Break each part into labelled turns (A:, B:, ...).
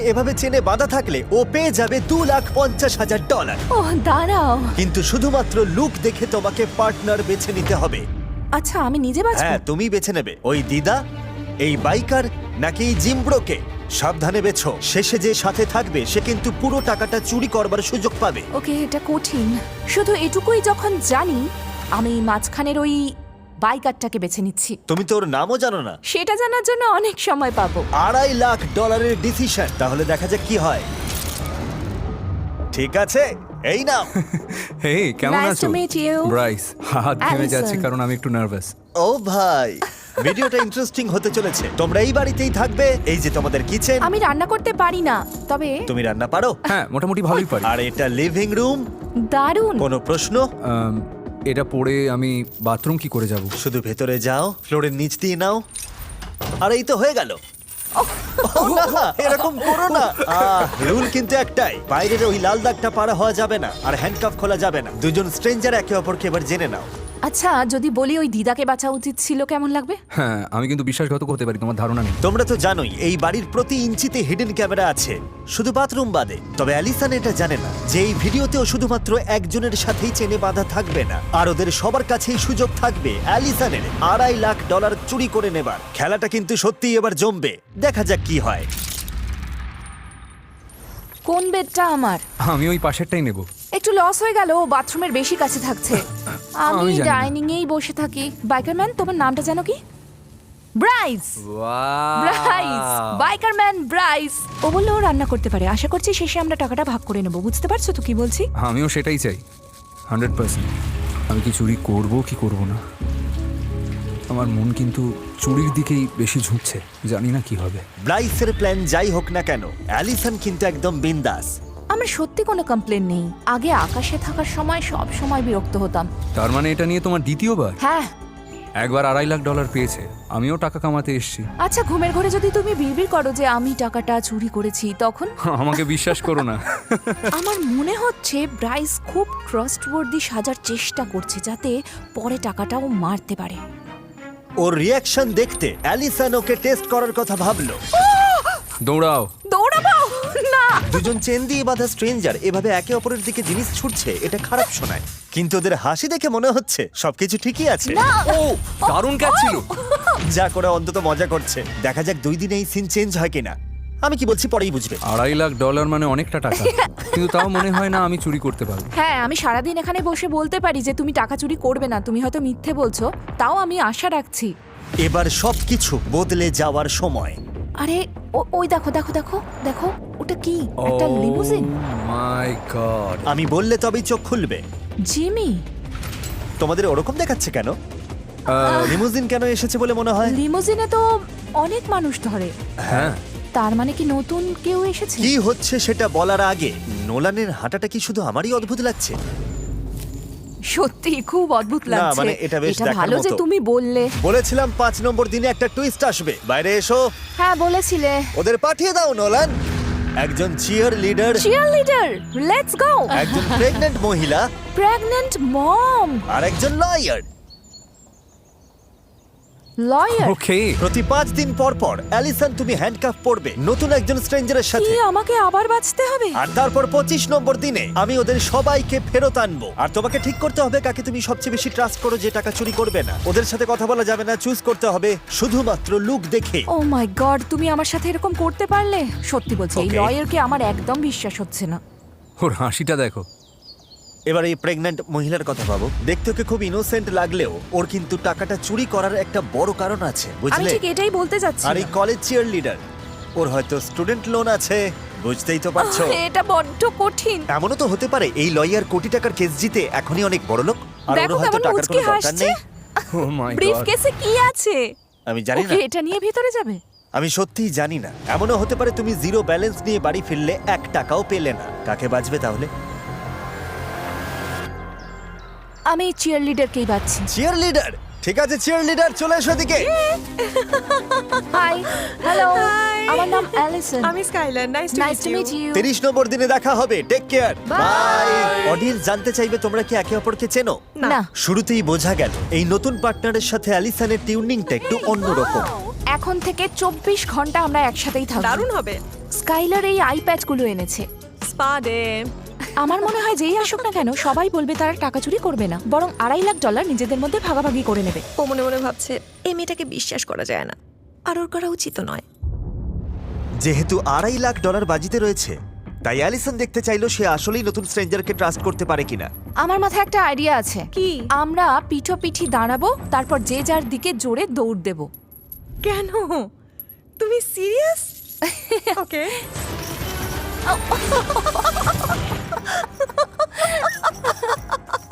A: এভাবে চেনে বাঁধা থাকলে ও পেয়ে যাবে $2,50,000।
B: ওহ দাঁড়াও।
A: কিন্তু শুধুমাত্র লুক দেখে তোমাকে পার্টনার বেছে নিতে হবে।
B: আচ্ছা আমি নিজে বাঁচবো?
A: হ্যাঁ, তুমি বেছে নেবে ওই দিদা, এই বাইকার, নাকি এই জিমব্রোকে। সাবধানে বেছো, শেষে যে সাথে থাকবে সে কিন্তু পুরো টাকাটা চুরি করবার সুযোগ পাবে।
B: ওকে, এটা কঠিন। শুধু এটুকুই যখন জানি, আমি মাঝখানের ওই বাইকারটাকে বেছে নিচ্ছি।
A: তুমি তোর নামও জানো না।
B: সেটা জানার জন্য অনেক সময় পাবো।
A: $2.5 লাখ ডিসিশন। তাহলে দেখা যাক কি হয়। ঠিক আছে, এই নাও।
C: হেই, কেমন
B: Nice
C: আছো?
B: to meet you.
C: ব্রাইস, হাত ঘেমে
B: Allison.
C: যাচ্ছে কারণ আমি একটু নার্ভাস।
A: ও ভাই, ভিডিওটা ইন্টারেস্টিং হতে চলেছে। তোমরা এই বাড়িতেই থাকবে। এই যে তোমাদের কিচেন।
B: আমি রান্না করতে পারি না, তবে
A: তুমি রান্না পারো?
C: হ্যাঁ, মোটামুটি ভালোই পারি।
A: আর এটা লিভিং রুম।
B: দারুণ।
A: কোনো প্রশ্ন?
C: এটা পরে আমি বাথরুম কি করে যাব?
A: শুধু ভেতরে যাও, ফ্লোরের নিচ দিয়ে নাও, আর এই তো হয়ে গেল। না, এরকম করো না। রুল কিন্তু একটাই, বাইরের ওই লাল দাগটা পার হওয়া যাবে না, আর হ্যান্ডকাফ খোলা যাবে না। দুজন স্ট্রেঞ্জার একে অপরকে এবার জেনে নাও।
B: আচ্ছা, যদি বলি ওই দিদাকে বাঁচা উচিত ছিল, কেমন লাগবে?
C: হ্যাঁ, আমি কিন্তু বিশ্বাসঘাতক হতে পারি, তোমার ধারণা নেই।
A: তোমরা তো জানোই এই বাড়ির প্রতি ইঞ্চিতে হিডেন ক্যামেরা আছে, শুধু বাথরুম বাদে। তবে অ্যালিসন এটা জানে না যে এই ভিডিওতেও শুধুমাত্র একজনের সাথেই চেনে বাঁধা থাকবে না, আর ওদের সবার কাছেই সুযোগ থাকবে অ্যালিসনের $2.5 লাখ চুরি করে নেবার। খেলাটা কিন্তু সত্যিই এবার জমবে। দেখা যাক কি হয়।
B: কোন বেডটা আমার?
C: আমি ওই পাশেরটাই নেব।
B: একটু লস হয়ে গেল, বাথরুমের বেশি কাছে থাকছে। আমি
C: আমি জানি না।
B: ডাইনিং এই বসে থাকি। বাইকারম্যান, তোমার নামটা জানো কি? ব্রাইস। Bryce, Bikerman Bryce. ও বললো ও রান্না করতে পারে। আশা করছি শেষে আমরা টাকাটা ভাগ করে নেবো। বুঝতে পারছো তো কি বলছি?
C: আমিও সেটাই চাই, 100%। আমি কি চুরি করব কি করব না, আমার মন কিন্তু চুরির দিকেই বেশি ঝুঁকছে। জানি না কি হবে।
A: ব্রাইসের প্ল্যান যাই হোক না কেন, অ্যালিসন কিন্তু একদম বিন্দাস।
B: আমার সত্যি কোনো কমপ্লেন নেই। আগে আকাশে থাকার সময় সব সময় বিরক্ত হতাম।
C: তার মানে এটা নিয়ে তোমার দ্বিতীয়বার?
B: হ্যাঁ।
C: একবার $2.5 লাখ পেয়েছে, আমিও টাকা কামাতে এসেছি।
B: আচ্ছা, ঘুমের ঘরে যদি তুমি বিড়বিড় করো যে আমি টাকাটা চুরি করেছি, তখন?
C: আমাকে বিশ্বাস করো না।
B: আমার মনে হচ্ছে ব্রাইস খুব ট্রাস্টওয়ার্দি সাজার চেষ্টা করছে, যাতে পরে টাকাটাও মারতে পারে।
A: ওর রিয়াকশন দেখতে অ্যালিসন ওকে টেস্ট করার কথা ভাবলো।
C: দৌড়াও।
B: দৌড়াবো না।
A: দুজন চেন দিয়ে বাঁধা স্ট্রেঞ্জার এভাবে একে অপরের দিকে জিনিস ছুটছে, এটা খারাপ শোনায়। কিন্তু ওদের হাসি দেখে মনে হচ্ছে সবকিছু ঠিকই আছে।
C: ও, দারুণ ক্যাচ ছিল।
A: যা করে অন্তত মজা করছে। দেখা যাক 2 দিনে এই সিন চেঞ্জ হয় কিনা। আমি কি বলছি পরেই বুঝবে।
C: $2.5 লাখ মানে অনেকটা টাকা, কিন্তু তাও মনে হয় না আমি চুরি করতে পারবো।
B: হ্যাঁ, আমি সারাদিন এখানে বসে বলতে পারি যে তুমি টাকা চুরি করবে না। তুমি হয়তো মিথ্যে বলছো, তাও আমি আশা রাখছি।
A: এবার সবকিছু বদলে যাওয়ার সময়।
B: আরে ওই দেখো দেখো দেখো দেখো, ওটা কি? একটা লিমুজিন।
C: মাই গড।
A: আমি বললে তবেই চোখ খুলবে।
B: জিমি।
A: তোমাদের ওরকম দেখাচ্ছে কেন? লিমুজিন কেন এসেছে বলে মনে হয়?
B: লিমুজিনে তো অনেক মানুষ ধরে।
C: হ্যাঁ,
B: তার মানে কি নতুন কেউ এসেছে?
A: কি হচ্ছে সেটা বলার আগে নোলানের হাঁটাটা কি শুধু আমারই অদ্ভুত লাগছে?
B: সত্যি খুব অদ্ভুত লাগছে।
A: মানে এটা বেশ দেখার
B: ভালো যে
A: মতো।
B: তুমি বললে।
A: বলেছিলাম 5 নম্বর দিনে একটা টুইস্ট আসবে। বাইরে এসো।
B: হ্যাঁ, বলেছিলে।
A: ওদের পাঠিয়ে দাও নোলান। একজন cheerleader,
B: cheerleader, let's go.
A: একজন প্রেগন্যান্ট মহিলা,
B: প্রেগন্যান্ট মম,
A: আর একজন লয়ার।
B: লয়ার।
C: ওকে।
A: প্রতি 5 দিন পর পর অ্যালিসন তুমি হ্যান্ডকাফ পরবে নতুন একজন স্ট্রেঞ্জারের
B: কি
A: সাথে।
B: আমাকে আবার বাঁচতে হবে?
A: আর তারপর 25 নম্বর দিনে আমি ওদের সবাইকে ফেরত আনবো। আর তোমাকে ঠিক করতে হবে কাকে তুমি সবচেয়ে বেশি ট্রাস্ট করো, যে টাকা চুরি করবে না। ওদের সাথে কথা বলা যাবে না, চুজ করতে হবে শুধুমাত্র লুক দেখে।
B: ও মাই গড, তুমি আমার সাথে এরকম করতে পারলে? সত্যি বলছি, এই
A: Okay.
B: লয়ারকে আমার একদম বিশ্বাস হচ্ছে না।
C: ওর হাসিটা দেখো।
A: এবার এই প্রেগন্যান্ট মহিলার কথা ভাবো। দেখতে ওকে খুব ইনোসেন্ট লাগলেও ওর কিন্তু টাকাটা চুরি করার একটা বড় কারণ আছে,
B: আমি
A: বুঝলে?
B: ঠিক এটাই বলতে যাচ্ছি।
A: আর এই কলেজ চিয়ার লিডার, ওর হয়তো স্টুডেন্ট লোন আছে, বুঝতেই তো পারছো।
B: এটা বড্ড কঠিন।
A: এমনও তো হতে পারে এই লয়ার কোটি টাকার কেস জিতে এখনই অনেক বড় লোক, আর ওর
B: দেখো
A: হয়তো
B: কেমন
A: টাকার
B: মুচকি
A: কোনো দরকার
B: হাসছে।
A: নেই।
C: ও মাই
B: ব্রিফ
C: গড।
B: কেসে কি আছে?
A: আমি জানি না,
B: ওকে, এটা নিয়ে ভিতরে যাবে?
A: আমি সত্যিই জানি না। এমনও হতে পারে তুমি জিরো ব্যালেন্স নিয়ে বাড়ি ফিরলে 1 টাকাও পেলে না। কাকে বাঁচবে তাহলে?
B: আমি চিয়ার লিডারকেই বাঁচছি।
A: Cheer leader? ঠিক আছে চিয়ার লিডার, চলে এসো এদিকে।
B: হাই, হ্যালো, আমার নাম অ্যালিসন।
D: আমি Skyler, nice
B: nice to meet you.
A: 30 নম্বর দিনে দেখা হবে। Take care,
B: Bye.
A: Bye. Audience জানতে চাইবে তোমরা কি একে অপরকে চেনো?
B: না।
A: শুরুতেই বোঝা গেল এই নতুন পার্টনারের সাথে অ্যালিসনের টিউনিংটা একটু অন্যরকম।
B: এখন থেকে 24 ঘন্টা আমরা একসাথেই থাকবো।
D: দারুণ হবে।
B: স্কাইলার এই আই প্যাচগুলো এনেছে।
D: Spa day.
B: আমার মনে হয় যেই আসুক না কেন সবাই বলবে তারা টাকা চুরি করবে না, বরং $2.5 লাখ নিজেদের মধ্যে ভাগাভাগি করে নেবে।
D: ও মনে মনে ভাবছে এই মেয়েটাকে বিশ্বাস করা যায় না, আর ওর করা উচিত নয়।
A: যেহেতু $2.5 লাখ বাজিতে রয়েছে, তাই অ্যালিসন দেখতে চাইলো সে আসলেই নতুন স্ট্রেঞ্জারকে ট্রাস্ট করতে পারে কিনা।
B: আমার মাথায় একটা আইডিয়া আছে।
D: কি?
B: আমরা পিঠোপিঠি দাঁড়াবো, তারপর যে যার দিকে জোরে দৌড় দেব।
D: কেন? তুমি সিরিয়াস? ওকে।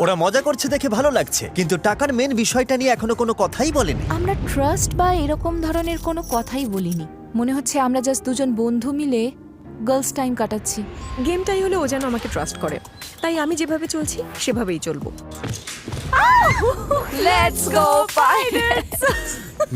A: ওরা মজা করছে দেখে ভালো লাগছে, কিন্তু টাকার মেন বিষয়টা নিয়ে এখনো কোনো কথাই বলেনি।
B: আমরা ট্রাস্ট বা এরকম ধরনের কোনো কথাই বলিনি। মনে হচ্ছে আমরা জাস্ট দুজন বন্ধু মিলে গার্লস টাইম কাটাচ্ছি।
D: গেমটাই হলো ও যেন আমাকে ট্রাস্ট করে, তাই আমি যেভাবে চলছি সেভাবেই চলবো।
B: Let's go pirates.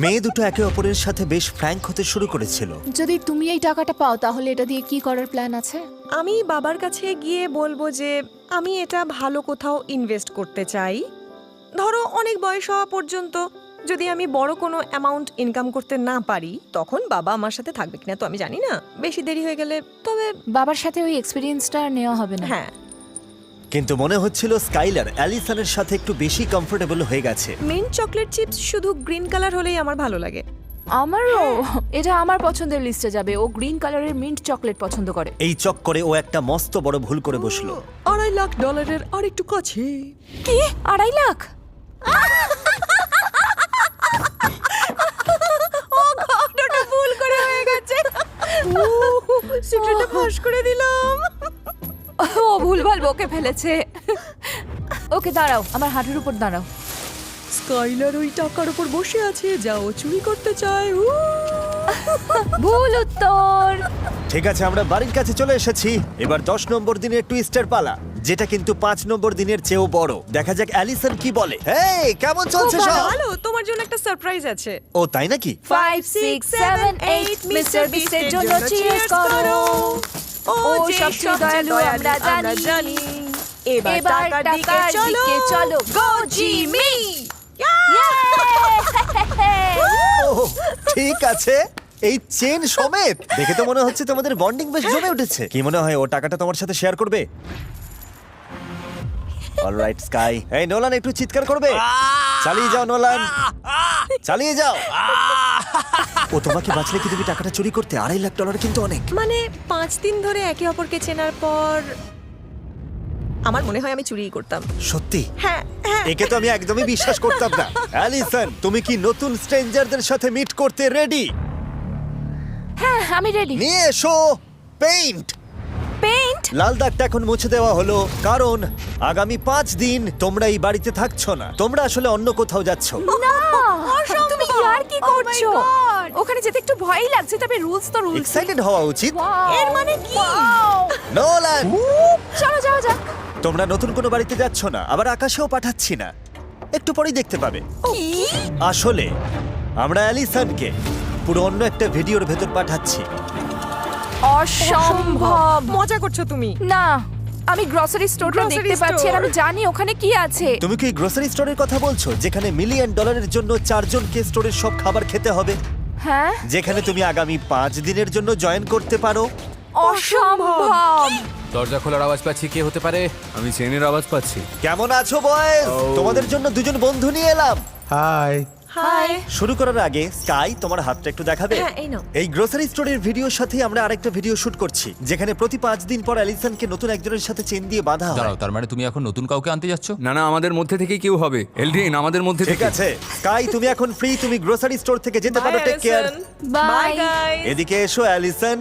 A: মেয়ে দুটো একে অপরের সাথে বেশ ফ্র্যাঙ্ক হতে শুরু করেছিল।
B: যদি তুমি এই টাকাটা পাও তাহলে এটা দিয়ে কি করার প্ল্যান আছে?
D: আমি বাবার কাছে গিয়ে বলবো যে আমি এটা ভালো কোথাও ইনভেস্ট করতে চাই। ধরো অনেক বয়স হওয়া পর্যন্ত যদি আমি বড় কোনো অ্যামাউন্ট ইনকাম করতে না পারি, তখন বাবা আমার সাথে থাকবে কিনা তো আমি জানি না। বেশি দেরি হয়ে গেলে তবে
B: বাবার সাথে ওই এক্সপেরিয়েন্সটা নেওয়া হবে না।
D: হ্যাঁ।
A: কিন্তু মনে হচ্ছিল স্কাইলার অ্যালিসনের সাথে একটু বেশি কমফোর্টেবল হয়ে গেছে।
D: মিন্ট চকলেট চিপস শুধু গ্রিন কালার হলেই আমার ভালো লাগে।
B: আমারও এটা আমার পছন্দের লিস্টে যাবে। ও গ্রিন কালারের মিন্ট চকলেট পছন্দ করে।
A: এই চক্করে ও একটা মস্ত বড় ভুল করে বসলো।
D: $2.5 লাখ আর একটু কাছে।
B: কি? $2.5 লাখ?
D: ও ঘটনাটা ভুল করে হয়ে গেছে। সিক্রেটটা ফাঁস করে দিলাম।
B: ও ভুলভাল বকে ফেলেছে। ওকে দাঁড়াও, আমার হাঁটুর উপর দাঁড়াও।
D: স্কাইলার ওই টাকার উপর বসে আছে যা ও চুরি করতে চায়।
B: ভুল উত্তর।
A: ঠিক আছে, আমরা বাড়ির কাছে চলে এসেছি। এবার 10 নম্বর দিনের টুইস্টের পালা, যেটা কিন্তু 5 নম্বর দিনের চেয়েও বড়। দেখা যাক অ্যালিসন কি বলে। হেই, কেমন চলছে সব?
D: ভালো, তোমার জন্য একটা সারপ্রাইজ আছে।
A: ও তাই নাকি?
B: 5, 6, 7, 8 মিস্টার বিস্টের জন্য চিয়ার্স করো। ও সবচেয়ে দয়ালু আমরা জানি।
D: এবার টাকার দিকে চলো।
B: গো জিমি।
A: ওহ, ঠিক আছে। এই চেন সমেত দেখে তো মনে হচ্ছে তোমাদের বন্ডিং বেশ জমে উঠেছে। কি মনে হয় ও টাকাটা তোমার সাথে শেয়ার করবে? Alright sky. এই নোলান একটু চিৎকার করবে। চালিয়ে যাও নোলান, চালিয়ে যাও। ও তোমাকে বাঁচলে কি তুমি টাকাটা চুরি করতে? $2.5 লাখ কিন্তু অনেক।
D: মানে 5 দিন ধরে একে অপরকে চেনার পর আমার মনে হয় আমি চুরিই করতাম।
A: সত্যি?
D: হ্যাঁ হ্যাঁ।
A: একে তো আমি একদমই বিশ্বাস করতাম না। অ্যালিসন, তুমি কি নতুন স্ট্রেঞ্জারদের সাথে মিট করতে রেডি?
B: হ্যাঁ, আমি রেডি।
A: নিয়ে এসো পেইন্ট।
B: পেইন্ট?
A: লাল দাগটা এখন মুছে দেওয়া হলো, কারণ আগামী 5 দিন তোমরা এই বাড়িতে থাকছো না। তোমরা আসলে অন্য কোথাও যাচ্ছ।
B: না, তুমি আর কি করছো? ওখানে যেতে একটু ভয়ই লাগছে, তবে রুলস তো রুলস।
A: এক্সাইটেড হওয়া উচিত।
B: এর মানে কি?
A: নোলান,
B: চলো যাও যাক।
A: তোমরা নতুন কোনো বাড়িতে যাচ্ছ না, আবার আকাশেও পাঠাচ্ছি না। একটু পরেই দেখতে পাবে।
B: কি?
A: আসলে আমরা অ্যালিসনকে পুরো অন্য একটা ভিডিওর ভেতর পাঠাচ্ছি।
B: অসম্ভব।
D: মজা করছো তুমি?
B: না, আমি গ্রসারি স্টোরটা
D: Grocery
B: দেখতে পাচ্ছি আর
D: store?
B: আমি জানি ওখানে কি আছে।
A: তুমি কি গ্রোসারি স্টোরের কথা বলছো, যেখানে $1 মিলিয়ন জন্য 4 জনকে স্টোরের সব খাবার খেতে হবে?
B: হ্যাঁ,
A: যেখানে তুমি আগামী 5 দিনের জন্য জয়েন করতে পারো।
B: অসম্ভব।
C: দরজা খোলার আওয়াজ পাচ্ছি, কে হতে পারে? আমি চেনের আওয়াজ পাচ্ছি।
A: কেমন আছো বয়েজ? তোমাদের জন্য দুজন বন্ধু নিয়ে এলাম।
E: হাই।
D: হাই।
A: শুরু করার আগে স্কাই, তোমার হাতটা একটু দেখাবে?
D: হ্যাঁ, এই নাও।
A: এই গ্রোসারি স্টোরের ভিডিওর সাথে আমরা আরেকটা ভিডিও শুট করছি, যেখানে প্রতি 5 দিন পর অ্যালিসনকে নতুন একজনের সাথে চেন দিয়ে বাঁধা হয়।
F: দাঁড়াও, তার মানে তুমি এখন নতুন কাউকে আনতে যাচ্ছ?
C: না না, আমাদের মধ্যে থেকেই কেউ হবে। এলডিন, আমাদের মধ্যে
A: ঠিক
C: থেকে।
A: আছে স্কাই, তুমি এখন ফ্রি। তুমি গ্রোসারি স্টোর থেকে যেতে পারো। Take care.
B: Bye.
D: Bye guys.
A: এদিকে এসো অ্যালিসন,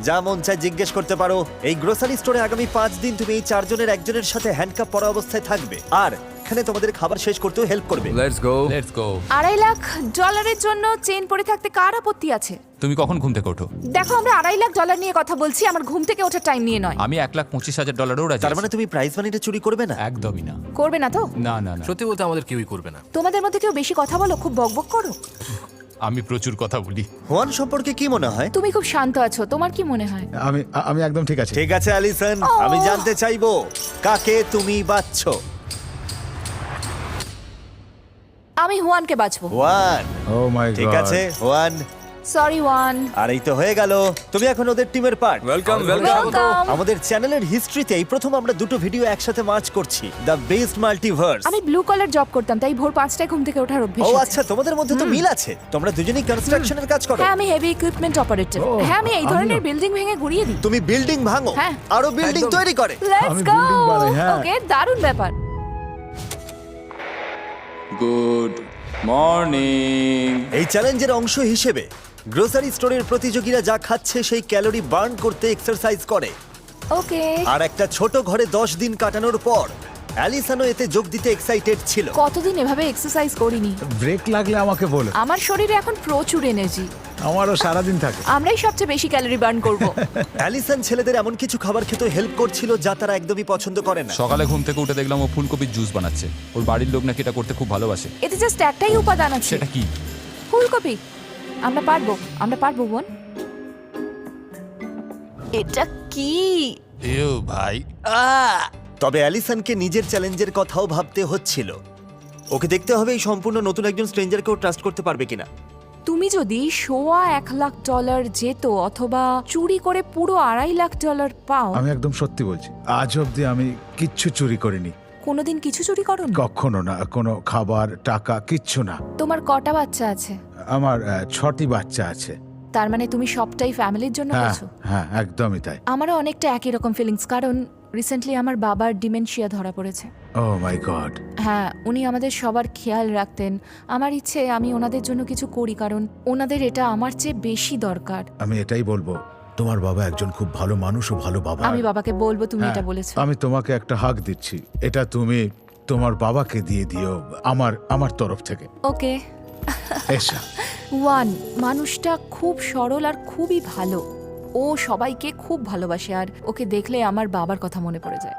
A: যা মন চায় জিজ্ঞেস করতে পারো। এই গ্রোসারি স্টোরে আগামী 5 দিন তুমি এই 4 জনের একজনের সাথে হ্যান্ডকাপ পরা অবস্থায় থাকবে, আর এখানে তোমাদের খাবার শেষ করতেও হেল্প করবে।
C: Let's go.
F: Let's go.
B: $2.5 lakh জন্য চেন পরে থাকতে কার আপত্তি আছে?
F: তুমি কখন ঘুম থেকে ওঠো?
B: দেখো, আমরা $2.5 লাখ নিয়ে কথা বলছি, আমার ঘুম থেকে ওঠার টাইম নিয়ে নয়।
F: আমি $1,25,000 রাজি।
A: তার মানে তুমি প্রাইজ মানিটা চুরি করবে না?
F: একদমই না।
B: করবে না তো?
F: না না না,
G: সত্যি বলতে আমাদের কেউই করবে না।
B: তোমাদের মধ্যে কেউ বেশি কথা বলো, খুব বকবক করো।
F: আমি প্রচুর কথা বলি।
A: হুয়ান সম্পর্কে কি মনে হয়?
B: তুমি খুব শান্ত আছো, তোমার কি মনে হয়?
E: আমি একদম ঠিক আছি।
A: ঠিক আছে অ্যালিসন, আমি জানতে চাইবো কাকে তুমি বাছছো?
B: আমি হুয়ানকে বাঁচবো।
A: ওয়ান।
E: ও মাই গড।
A: ঠিক আছে ওয়ান,
B: সরি ওয়ান।
A: আর এই তো হয়ে গেল, তুমি এখন ওদের টিমের পার্ট।
C: Welcome
B: welcome.
A: আমাদের চ্যানেলের হিস্ট্রিতে এই প্রথম আমরা দুটো ভিডিও একসাথে মার্চ করছি, দ্য বেস্ট মাল্টিভার্স।
B: আমি ব্লু কলার জব করতাম, তাই ভোর 5টায় ঘুম থেকে ওঠার অভ্যেস
A: ও
B: আছে।
A: আচ্ছা, তোমাদের মধ্যে তো মিল আছে, তোমরা দুজনেই কনস্ট্রাকশনের কাজ করো।
B: হ্যাঁ, আমি হেভি ইকুইপমেন্ট অপারেটর। হ্যাঁ, আমি এই ধরনের বিল্ডিং ভেঙে গুড়িয়ে দিই।
A: তুমি বিল্ডিং ভাঙো,
B: হ্যাঁ।
A: আরো বিল্ডিং তৈরি করে।
B: Let's go. ওকে, দারুণ ব্যাপার।
E: Good morning.
A: এই চ্যালেঞ্জের অংশ হিসেবে গ্রোসারি স্টোরের প্রতিযোগীরা যা খাচ্ছে সেই ক্যালোরি বার্ন করতে এক্সারসাইজ করে।
B: ওকে।
A: আর একটা ছোট ঘরে 10 দিন কাটানোর পর অ্যালিসনও এতে যোগ দিতে এক্সাইটেড ছিল।
B: কতদিন এভাবে এক্সারসাইজ করিনি।
G: ব্রেক লাগলে আমাকে বলো,
B: আমার শরীরে এখন প্রচুর এনার্জি।
G: আমারও সারাদিন থাকে।
B: আমরাই সবচেয়ে বেশি ক্যালোরি বার্ন করব।
A: অ্যালিসন ছেলেদের এমন কিছু খাবার খেতে হেল্প করছিল যা তারা একদমই পছন্দ করে না।
F: সকালে ঘুম থেকে উঠে দেখলাম ও ফুলকপির জুস বানাচ্ছে। ওর বাড়ির লোক নাকি এটা করতে খুব ভালোবাসে।
B: এতে জাস্ট একটাই উপাদান আছে,
F: সেটা কি?
B: ফুলকপি। আমরা পারবো বোন। এটা কি?
F: এও ভাই,
A: তবে অ্যালিসনকে নিজের চ্যালেঞ্জের কথাও ভাবতে হচ্ছিল। ওকে দেখতে হবে এই সম্পূর্ণ নতুন একজন স্ট্রেঞ্জারকেও ট্রাস্ট করতে পারবে কিনা।
B: তুমি যদি সোয়া $1,00,000 যেত অথবা চুরি করে পুরো $2.5 লাখ পাও।
G: আমি একদম সত্যি বলছি, আজ অবধি আমি কিচ্ছু চুরি করিনি,
B: কোনোদিন কিছু চুরি করোনি?
G: কখনো না। কোনো খাবার, টাকা, কিচ্ছু না।
B: তোমার কটা বাচ্চা আছে?
G: আমার 6টি বাচ্চা আছে।
B: তার মানে তুমি সবটাই ফ্যামিলির জন্য
G: হ্যাঁ
B: করছো?
G: হ্যাঁ, একদমই তাই।
B: আমারও অনেকটা একই রকম ফিলিংস, কারণ রিসেন্টলি আমার বাবার ডিমেনশিয়া ধরা পড়েছে।
G: ও মাই গড।
B: হ্যাঁ, উনি আমাদের সবার খেয়াল রাখতেন। আমার ইচ্ছে আমি ওনাদের জন্য কিছু করি, কারণ ওনাদের এটা আমার চেয়ে বেশি দরকার।
G: আমি এটাই বলবো, তোমার বাবা একজন খুব ভালো মানুষ ও ভালো বাবা।
B: আমি বাবাকে বলবো তুমি
G: হ্যাঁ,
B: এটা বলেছো।
G: আমি তোমাকে একটা হাগ দিচ্ছি, এটা তুমি তোমার বাবাকে দিয়ে দিও আমার তরফ থেকে।
B: ওকে।
G: এসা।
B: ওয়ান, মানুষটা খুব সরল আর খুবই ভালো। ও সবাইকে খুব ভালোবাসে, আর ওকে দেখলে আমার বাবার কথা মনে পড়ে যায়।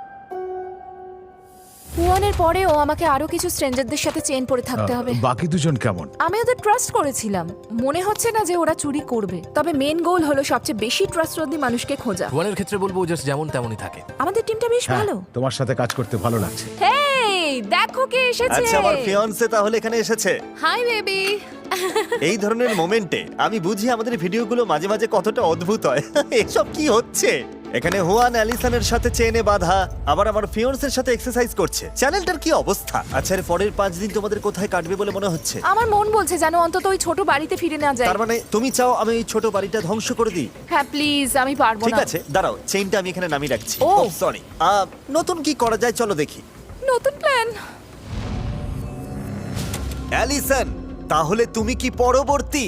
B: ওয়ানের পরে ও আমাকে আরো কিছু স্ট্রেঞ্জারদের সাথে চেন পড়ে থাকতে হবে।
G: বাকি দুজন কেমন?
B: আমি ওদের ট্রাস্ট করেছিলাম, মনে হচ্ছে না যে ওরা চুরি করবে। তবে মেন গোল হলো সবচেয়ে বেশি ট্রাস্টওয়ার্দি মানুষকে খোঁজা।
H: ওয়ানের ক্ষেত্রে বলবো জাস্ট যেমন তেমনই থাকে।
B: আমাদের টিমটা বেশ
G: হ্যাঁ,
B: ভালো।
G: তোমার সাথে কাজ করতে ভালো লাগছে।
B: হেই, দেখো কে এসেছে।
A: আচ্ছা, আমার ফিয়ান্সে তাহলে এখানে এসেছে।
B: Hi baby.
A: এই ধরনের মোমেন্টে আমি বুঝি আমাদের ভিডিওগুলো মাঝে মাঝে কতটা অদ্ভুত হয়। এসব কি হচ্ছে? এখানে হুয়ান অ্যালিসনের সাথে চেনে বাঁধা, আবার আমার ফিয়ান্সের সাথে এক্সারসাইজ করছে। চ্যানেলটার কি অবস্থা? আচ্ছা, এর পরের 5 দিন তোমাদের কোথায় কাটবে বলে মনে হচ্ছে?
B: আমার মন বলছে জানো অন্তত ওই ছোট বাড়িতে ফিরে না যায়।
A: তার মানে তুমি চাও আমি এই ছোট বাড়িটা ধ্বংস করে দিই?
B: হ্যাঁ প্লিজ, আমি পারবো না।
A: ঠিক আছে, দাঁড়াও, চেইনটা আমি এখানে নামিয়ে রাখছি।
B: ও।
A: সরি। নতুন কি করা যায় চলো দেখি।
B: নতুন প্ল্যান।
A: অ্যালিসন, তাহলে তুমি কি পরবর্তী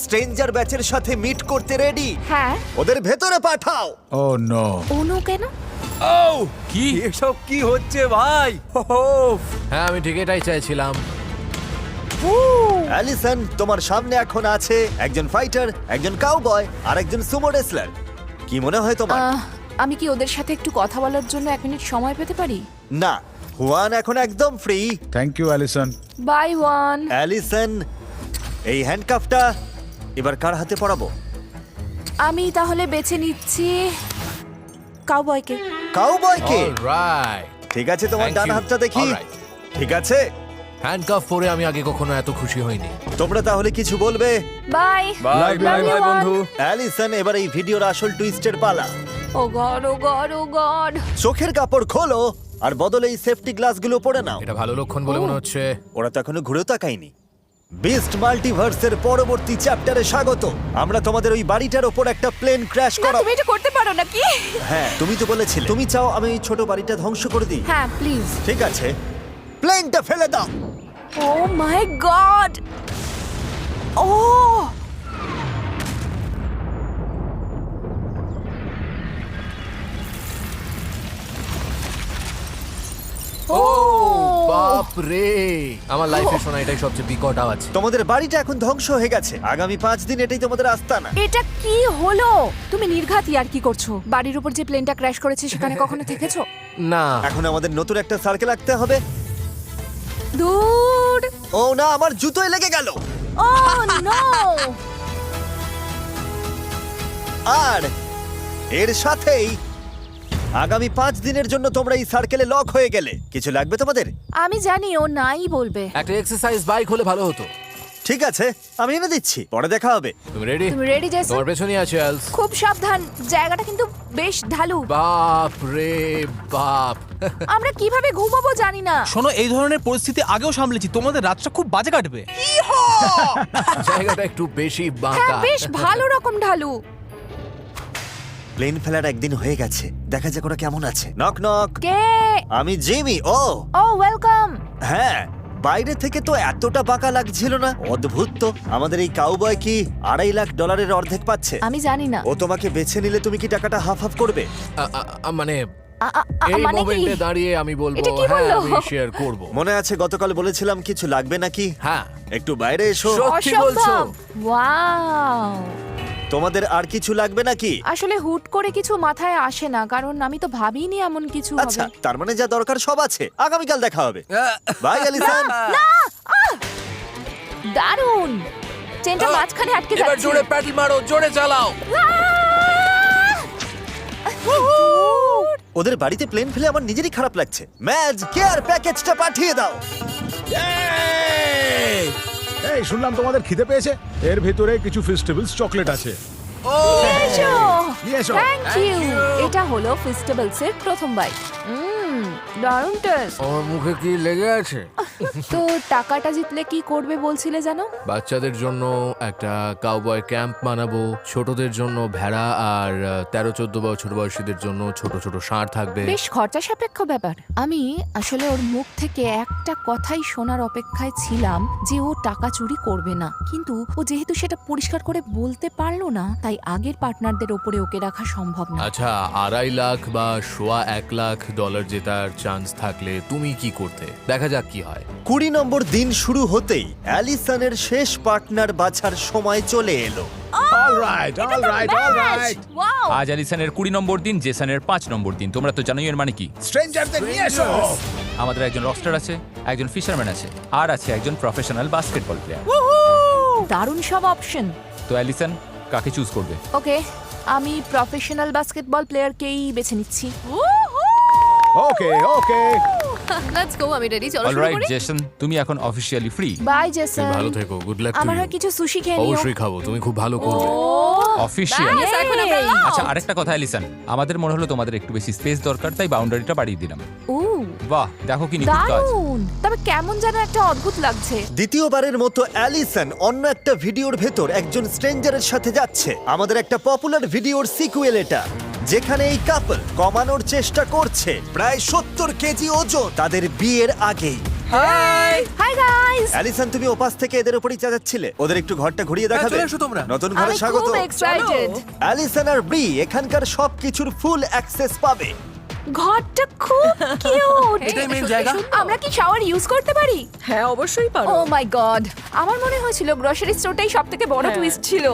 A: স্ট্রেঞ্জার ব্যাচের সাথে মিট করতে রেডি?
B: হ্যাঁ।
A: ওদের ভেতরে পাঠাও।
G: ও নো।
B: অনু কেন?
F: কি?
C: এসব কি হচ্ছে ভাই?
H: হ্যাঁ, আমি ঠিক এটাই চাইছিলাম।
A: অ্যালিসন, তোমার সামনে এখন আছে একজন ফাইটার, একজন কাউবয় আর একজন সুমো রেসলার। কি মনে হয় তোমার?
B: আমি কি ওদের সাথে একটু কথা বলার জন্য 1 মিনিট সময় পেতে পারি?
A: না, হুয়ান এখন একদম free.
G: Thank you Allison.
B: Bye Juan.
A: Allison, এই হ্যান্ডকাফটা এবার কার হাতে পরাবো?
B: আমি তাহলে বেছে নিচ্ছি কাউবয়কে।
A: কাউবয়কে?
H: অলরাইট।
A: ঠিক আছে, তোমার
H: Thank
A: ডান
H: you.
A: হাতটা দেখি।
H: Alright.
A: ঠিক আছে,
H: হ্যান্ডকাফ পরে আমি আগে কখনো এত খুশি হইনি।
A: তোমরা তাহলে কিছু বলবে?
B: বাই।
C: বাই বাই বাই বন্ধু।
A: অ্যালিসন, এবার এই ভিডিওর আসল টুইস্টের পালা।
B: ও গড, ও গড, ও গড।
A: চোখের কাপড় খোলো আর বদলে এই সেফটি গ্লাসগুলো পরে নাও।
H: এটা ভালো লক্ষণ বলে মনে হচ্ছে।
A: ওরা তো এখনো ঘুরেও তাকায়নি। বিস্ট মাল্টিভার্সের পরবর্তী চ্যাপ্টারে স্বাগত। আমরা তোমাদের ওই বাড়িটার ওপর একটা প্লেন ক্র্যাশ
B: না,
A: করা।
B: তুমি এটা করতে পারো নাকি?
A: হ্যাঁ, তুমি তো বলেছিলে তুমি চাও আমি এই ছোট বাড়িটা ধ্বংস করে দিই।
B: হ্যাঁ প্লিজ।
A: ঠিক আছে, প্লেনটা ফেলে দাও।
B: ও মাই গড। ও
H: ও বাপ রে, আমার লাইফে শোনা এটাই সবচেয়ে বিকট আওয়াজ।
A: তোমাদের বাড়িটা এখন ধ্বংস হয়ে গেছে। আগামী 5 দিন এটাই তোমাদের আস্তানা।
B: এটা কি হলো? তুমি নির্ঘাত আর কি করছো? বাড়ির উপর যে প্লেনটা ক্র্যাশ করেছে সেখানে কখনো থেকেছো?
H: না,
A: এখন আমাদের নতুন একটা সার্কেল আঁকতে হবে।
B: দূর।
A: ও না, আমার জুতোয় লেগে গেল।
B: ও নো।
A: আর এর সাথেই আগামী 5 দিনের জন্য তোমরা এই সার্কেলে লক হয়ে গেলে। কিছু লাগবে তোমাদের?
B: আমি জানি ও নাই বলবে।
H: একটা এক্সারসাইজ বাইক হলে ভালো হতো।
A: ঠিক আছে, আমি এনে দিচ্ছি, পরে দেখা হবে।
H: তুমি রেডি?
B: তুমি রেডি জেসন?
H: তোমার পেছনেই আছে এলস।
B: খুব সাবধান, জায়গাটা কিন্তু বেশ ঢালু।
H: বাপ রে বাপ।
B: আমরা কিভাবে ঘুমাবো জানি না।
I: শোনো, এই ধরনের পরিস্থিতি আগেও সামলেছি, তোমাদের রাতটা খুব বাজে কাটবে।
H: জায়গাটা একটু বেশি
B: হ্যাঁ,
H: বাঁকা।
B: বেশ ভালো রকম ঢালু।
A: প্লেন ফেলার একদিন হয়ে গেছে, দেখা যাক ওরা কেমন আছে। Knock knock.
B: কে?
A: আমি জিমি। ও
B: ও ওয়েলকাম।
A: হ্যাঁ, বাইরে থেকে তো এতটা বাঁকা লাগছিল না। অদ্ভুত তো, আমাদের এই কাউবয় কি $2.5 লাখ অর্ধেক পাচ্ছে?
B: আমি জানি না।
A: ও তোমাকে বেছে নিলে তুমি কি টাকাটা হাফ হাফ করবে?
H: মানে
B: আ-
H: এই
B: মানে কি?
H: মোমেন্টে দাঁড়িয়ে আমি বলবো
B: এটা কি
H: হ্যাঁ
B: বললো?
H: আমি শেয়ার করব।
A: মনে আছে গতকাল বলেছিলাম কিছু লাগবে নাকি?
H: হ্যাঁ,
A: একটু বাইরে এসো।
H: সত্যি বলছো?
B: অসম্ভব। ওয়াও।
A: তোমাদের আর কিছু লাগবে নাকি?
B: আসলে হুট করে কিছু মাথায় আসে না, কারণ আমি তো ভাবিনি এমন কিছু
A: আচ্ছা,
B: হবে।
A: তার মানে যা দরকার সব আছে। আগামীকাল দেখা হবে। Bye Allison.
B: দারুণ। ট্রেনটা মাঝখানে আটকে
H: এবার
B: যাচ্ছে।
H: জোরে প্যাডেল মারো, জোরে চালাও।
A: ওদের বাড়িতে প্লেন ফেলে আমার নিজেরই খারাপ লাগছে। ম্যাজ কেয়ার প্যাকেজটা পাঠিয়ে দাও।
G: এই শুনলাম তোমাদের খিদে পেয়েছে, এর ভেতরে কিছু ফেস্টিভ্যালস চকলেট আছে। নিয়ে এসো।
B: Thank you. এটা হলো ফেস্টিভ্যালস এর প্রথম বাইট। দারুণ টেস্ট।
H: আমার মুখে কি লেগে আছে?
B: তো টাকাটা জিতলে কি করবে বলছিলে জানো?
H: বাচ্চাদের জন্য একটা কাউবয় ক্যাম্প বানাবো, ছোটদের জন্য ভেড়া, আর 13-14 বছর বয়সীদের জন্য ছোট ছোট ষাঁড় থাকবে।
B: বেশ খরচা সাপেক্ষ ব্যাপার। আমি আসলে ওর মুখ থেকে একটা কথাই শোনার অপেক্ষায় ছিলাম যে ও টাকা চুরি করবে না, কিন্তু ও যেহেতু সেটা পরিষ্কার করে বলতে পারলো না, তাই আগের পার্টনারদের ওপরে ওকে রাখা সম্ভব না।
H: আচ্ছা, $2.5 লাখ বা $1.25 লাখ জেতার চান্স থাকলে তুমি কি করতে? দেখা যাক কি হয়।
A: 20 নম্বর দিন শুরু হতেই অ্যালিসনের শেষ পার্টনার বাছার সময় চলে এলো।
G: Alright alright alright,
B: wow.
F: আজ অ্যালিসনের 20 নম্বর দিন, জেসনের 5 নম্বর দিন। তোমরা তো জানোই এর মানে কি।
G: স্ট্রেঞ্জারদের নিয়ে এসো।
F: আমাদের একজন রকস্টার আছে, একজন ফিশারম্যান আছে, আর আছে একজন প্রফেশনাল বাস্কেটবল প্লেয়ার।
B: দারুণ সব অপশন।
F: তো অ্যালিসন কাকে চুজ করবে?
B: ওকে, আমি প্রফেশনাল বাস্কেটবল প্লেয়ারকেই বেছে নিচ্ছি।
G: ওকে ওকে,
J: লেটস গো, আমি রেডি, চলো শুরু
F: অলরাইট
J: করি।
F: জেসন, তুমি এখন অফিশিয়ালি ফ্রি।
B: বাই
H: তুমি
B: জেসন।
H: ভালো থেকো, গুড লাক
B: আমার
H: টু
B: হয় কিছু সুশি খেয়ে নিও।
H: অবশ্যই খাবো, তুমি খুব ভালো করবে।
F: অফিশিয়াল।
J: ব্যাস, এখন আমরা লাভ।
F: আচ্ছা, আরেকটা কথা অ্যালিসন, আমাদের মনে হলো তোমাদের একটু বেশি স্পেস দরকার, তাই বাউন্ডারিটা বাড়িয়ে দিলাম।
B: ও
F: বাহ, দেখো কি নিখুঁত কাজ।
B: দারুণ। তবে কেমন যেন একটা অদ্ভুত লাগছে।
A: দ্বিতীয়বারের মতো অ্যালিসন অন্য একটা ভিডিওর ভেতর একজন স্ট্রেঞ্জারের সাথে যাচ্ছে। আমাদের একটা পপুলার ভিডিওর সিকুয়েল এটা, যেখানে এই কাপল কমানোর চেষ্টা করছে প্রায় 70 কেজি ওজন তাদের বিয়ের আগেই।
B: Hi guys.
A: অ্যালিসন, তুমি ওপাশ থেকে এদের উপরই চাচাচ্ছিলে। ওদের একটু ঘরটা ঘুরিয়ে দেখাবে?
I: চলে এসো তোমরা।
A: নতুন ঘরে
B: আমি
A: স্বাগত।
B: খুব এক্সাইটেড।
A: অ্যালিসন আর ব্রি এখানকার সবকিছুর ফুল অ্যাক্সেস পাবে।
B: ঘরটা খুব কিউট।
I: এটাই মেইন জায়গা।
B: আমরা কি শাওয়ার ইউজ করতে পারি?
D: হ্যাঁ অবশ্যই পারো।
B: ও মাই গড, আমার মনে হয়েছিল গ্রসারি স্টোরটাই সবথেকে বড়
D: হ্যাঁ।
B: টুইস্ট ছিল,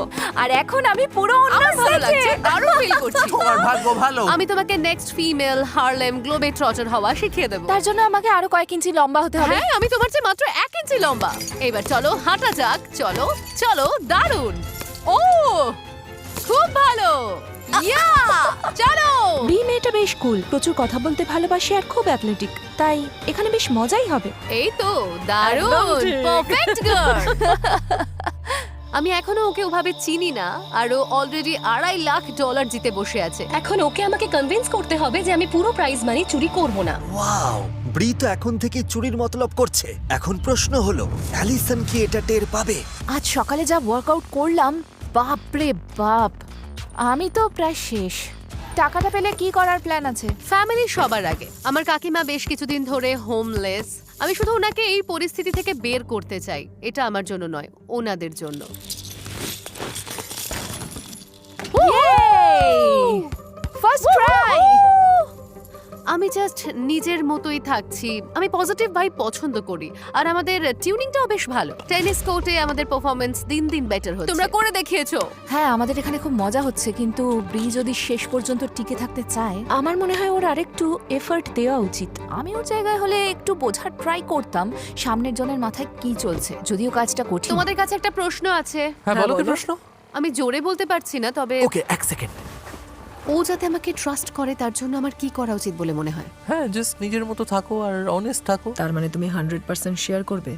B: আর এখন আমি পুরো অন্য
J: আমার ভালো
B: সেটে।
J: লাগছে, দারুণ ফিল করছি।
I: তোমার ভাগ্য ভালো।
J: আমি তোমাকে নেক্সট ফিমেল হারলেম গ্লোবে ট্রটার হওয়া শিখিয়ে দেবো।
B: তার জন্য আমাকে আরো কয়েক ইঞ্চি লম্বা হতে হবে।
J: হ্যাঁ, আমি তোমার চেয়ে মাত্র 1 ইঞ্চি লম্বা। এবার চলো হাঁটা যাক, চলো চলো, দারুণ। ও খুব ভালো, ইয়া চলো।
B: বি মেয়েটা বেশ কুল, প্রচুর কথা বলতে ভালোবাসে আর খুব অ্যাথলেটিক, তাই এখানে বেশ মজাই হবে।
J: এই তো দারুণ,
D: একদম ঠিক।
J: Perfect girl. আমি এখনো ওকে ওভাবে চিনি না, আর ও অলরেডি $2.5 লাখ জিতে বসে আছে।
K: এখন ওকে আমাকে কনভিন্স করতে হবে যে আমি পুরো প্রাইজ মানি চুরি করব না।
A: ওয়াও, ব্রি তো এখন থেকে চুরির মতলব করছে। এখন প্রশ্ন হলো অ্যালিসন কি এটা টের পাবে?
B: আজ সকালে যা ওয়ার্কআউট করলাম, বাপ রে বাপ, আমি তো প্রায় শেষ। টাকাটা পেলে কি করার প্ল্যান আছে?
J: ফ্যামিলি সবার আগে। আমার কাকিমা বেশ কিছুদিন ধরে হোমলেস। আমি শুধু ওনাকে এই পরিস্থিতি থেকে বের করতে চাই। এটা আমার জন্য নয়, ওনাদের জন্য।
B: First try.
J: আমি জাস্ট নিজের মতোই থাকছি। আমি পজিটিভ ভাইব পছন্দ করি, আর আমাদের টিউনিংটাও বেশ ভালো। টেনিস কোর্টে আমাদের পারফরম্যান্স দিন দিন বেটার হচ্ছে। তোমরা করে দেখিয়েছো।
B: হ্যাঁ, আমাদের এখানে খুব মজা হচ্ছে, কিন্তু ব্রি যদি শেষ পর্যন্ত টিকে থাকতে চায়, আমার মনে হয় ওর আরেকটু এফর্ট দেওয়া উচিত। আমি ওর জায়গায় হলে একটু বোঝার ট্রাই করতাম সামনের জনের মাথায় কি চলছে, যদিও কাজটা কঠিন।
J: তোমাদের কাছে একটা প্রশ্ন আছে।
I: হ্যাঁ, বলো কি প্রশ্ন?
J: আমি জোরে বলতে পারছি না, তবে
I: ওকে, 1 সেকেন্ড।
J: ও যাতে আমাকে ট্রাস্ট করে, তার জন্য আমার কি করা উচিত বলে মনে হয়?
I: হ্যাঁ, জাস্ট নিজের মতো থাকো আর অনেস্ট থাকো।
D: তার মানে তুমি 100% শেয়ার করবে?